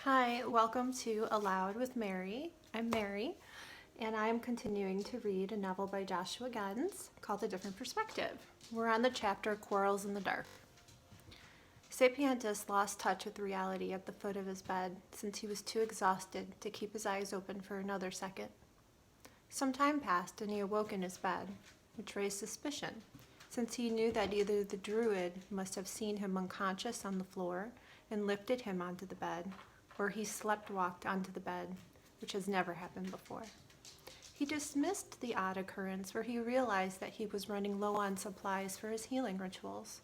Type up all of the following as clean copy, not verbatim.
Hi, welcome to Aloud with Mary. I'm Mary, and I'm continuing to read a novel by Joshua Genz called A Different Perspective. We're on the chapter Quarrels in the Dark. Sapientus lost touch with reality at the foot of his bed since he was too exhausted to keep his eyes open for another second. Some time passed and he awoke in his bed, which raised suspicion, since he knew that either the druid must have seen him unconscious on the floor and lifted him onto the bed, or he slept-walked onto the bed, which has never happened before. He dismissed the odd occurrence, for he realized that he was running low on supplies for his healing rituals.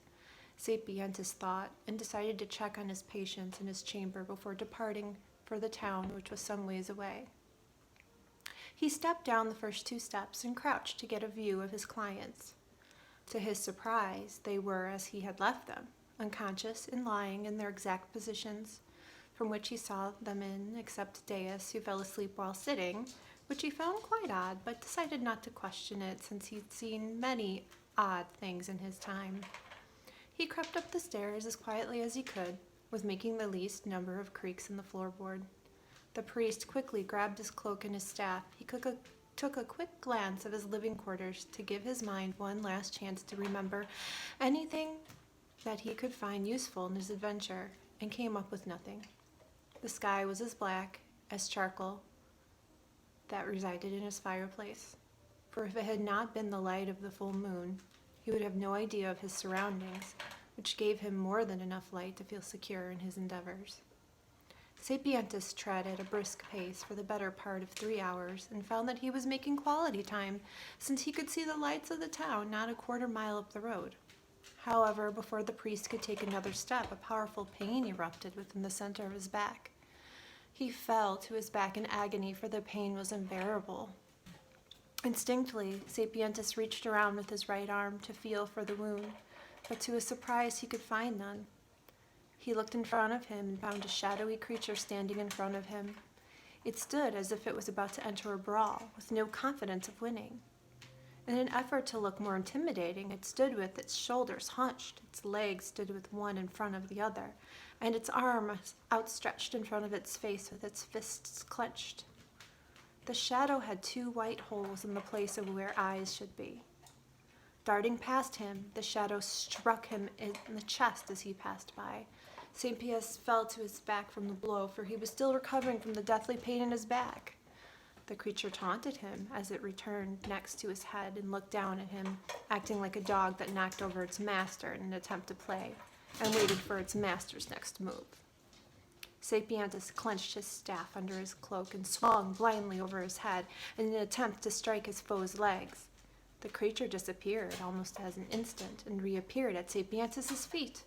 Sapientus thought and decided to check on his patients in his chamber before departing for the town, which was some ways away. He stepped down the first 2 steps and crouched to get a view of his clients. To his surprise, they were as he had left them, unconscious and lying in their exact positions from which he saw them in, except Deus, who fell asleep while sitting, which he found quite odd, but decided not to question it since he'd seen many odd things in his time. He crept up the stairs as quietly as he could, with making the least number of creaks in the floorboard. The priest quickly grabbed his cloak and his staff. He took a quick glance of his living quarters to give his mind one last chance to remember anything that he could find useful in his adventure, and came up with nothing. The sky was as black as charcoal that resided in his fireplace, for if it had not been the light of the full moon, he would have no idea of his surroundings, which gave him more than enough light to feel secure in his endeavors. Sapientus tread at a brisk pace for the better part of 3 hours, and found that he was making quality time, since he could see the lights of the town not a quarter mile up the road. However, before the priest could take another step, a powerful pain erupted within the center of his back. He fell to his back in agony, for the pain was unbearable. Instinctively, Sapientus reached around with his right arm to feel for the wound, but to his surprise he could find none. He looked in front of him and found a shadowy creature standing in front of him. It stood as if it was about to enter a brawl, with no confidence of winning. In an effort to look more intimidating, it stood with its shoulders hunched, its legs stood with one in front of the other, and its arms outstretched in front of its face with its fists clenched. The shadow had 2 white holes in the place of where eyes should be. Darting past him, the shadow struck him in the chest as he passed by. Sapientus fell to his back from the blow, for he was still recovering from the deathly pain in his back. The creature taunted him as it returned next to his head and looked down at him, acting like a dog that knocked over its master in an attempt to play, and waited for its master's next move. Sapientus clenched his staff under his cloak and swung blindly over his head in an attempt to strike his foe's legs. The creature disappeared almost as an instant and reappeared at Sapientus' feet.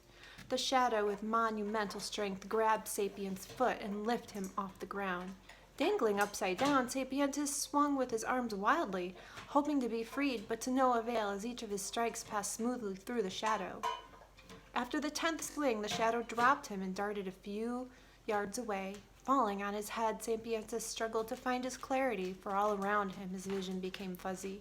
The shadow, with monumental strength, grabbed Sapien's foot and lifted him off the ground. Dangling upside down, Sapientus swung with his arms wildly, hoping to be freed, but to no avail as each of his strikes passed smoothly through the shadow. After the 10th swing, the shadow dropped him and darted a few yards away. Falling on his head, Sapientus struggled to find his clarity, for all around him his vision became fuzzy.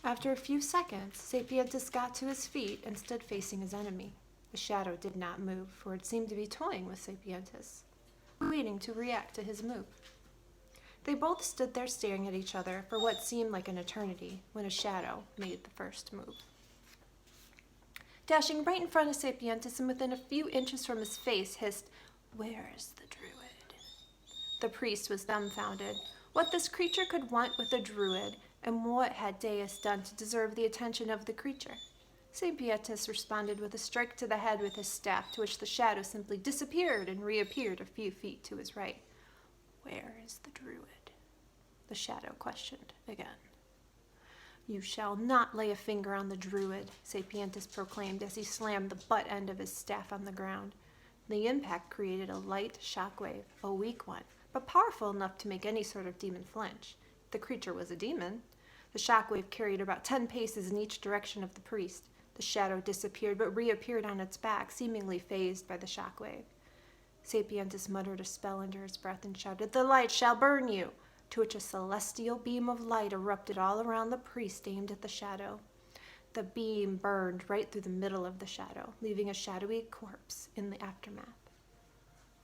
After a few seconds, Sapientus got to his feet and stood facing his enemy. The shadow did not move, for it seemed to be toying with Sapientus, waiting to react to his move. They both stood there staring at each other for what seemed like an eternity when a shadow made the first move. Dashing right in front of Sapientus and within a few inches from his face, hissed, "Where is the druid?" The priest was dumbfounded. What this creature could want with a druid, and what had Deus done to deserve the attention of the creature? Sapientus responded with a strike to the head with his staff, to which the shadow simply disappeared and reappeared a few feet to his right. "Where is the druid?" the shadow questioned again. "You shall not lay a finger on the druid," Sapientus proclaimed as he slammed the butt end of his staff on the ground. The impact created a light shockwave, a weak one, but powerful enough to make any sort of demon flinch. The creature was a demon. The shockwave carried about 10 paces in each direction of the priest. The shadow disappeared, but reappeared on its back, seemingly fazed by the shockwave. Sapientus muttered a spell under his breath and shouted, "The light shall burn you!" to which a celestial beam of light erupted all around the priest, aimed at the shadow. The beam burned right through the middle of the shadow, leaving a shadowy corpse in the aftermath.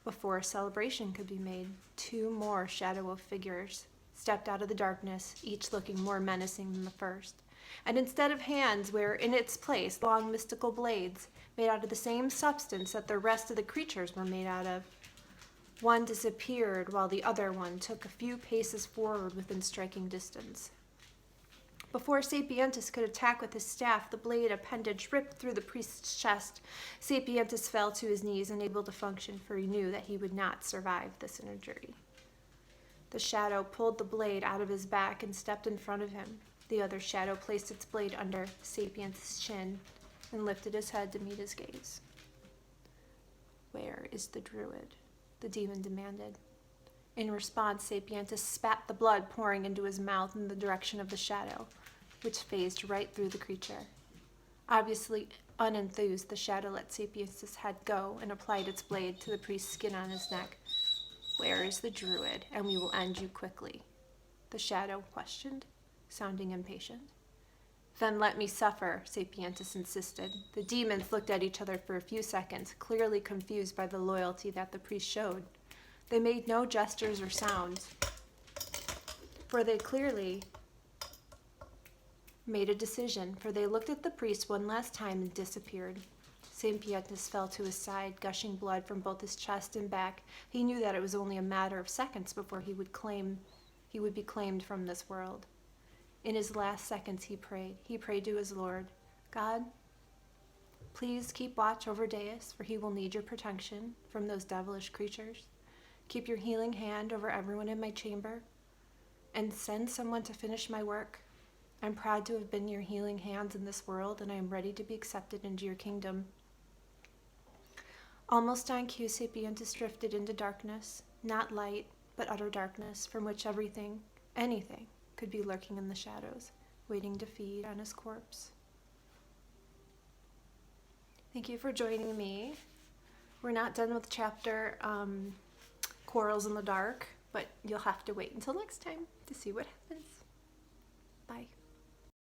Before a celebration could be made, 2 more shadow figures stepped out of the darkness, each looking more menacing than the first. And instead of hands were in its place long mystical blades made out of the same substance that the rest of the creatures were made out of. One disappeared while the other one took a few paces forward within striking distance. Before Sapientus could attack with his staff, the blade appendage ripped through the priest's chest. Sapientus fell to his knees, unable to function, for he knew that he would not survive this injury. The shadow pulled the blade out of his back and stepped in front of him. The other shadow placed its blade under Sapientus' chin and lifted his head to meet his gaze. "Where is the druid?" the demon demanded. In response, Sapientus spat the blood pouring into his mouth in the direction of the shadow, which phased right through the creature. Obviously unenthused, the shadow let Sapientus' head go and applied its blade to the priest's skin on his neck. "Where is the druid, and we will end you quickly?" the shadow questioned, sounding impatient. "Then let me suffer," Sapientus insisted. The demons looked at each other for a few seconds, clearly confused by the loyalty that the priest showed. They made no gestures or sounds, for they clearly made a decision, for they looked at the priest one last time and disappeared. Sapientus fell to his side, gushing blood from both his chest and back. He knew that it was only a matter of seconds before he would be claimed from this world. In his last seconds, he prayed. He prayed to his Lord, "God, please keep watch over Deus, for he will need your protection from those devilish creatures. Keep your healing hand over everyone in my chamber, and send someone to finish my work. I'm proud to have been your healing hands in this world, and I am ready to be accepted into your kingdom." Almost on cue, Sapientus drifted into darkness, not light, but utter darkness, from which anything, could be lurking in the shadows, waiting to feed on his corpse. Thank you for joining me. We're not done with chapter Quarrels in the Dark, but you'll have to wait until next time to see what happens. Bye.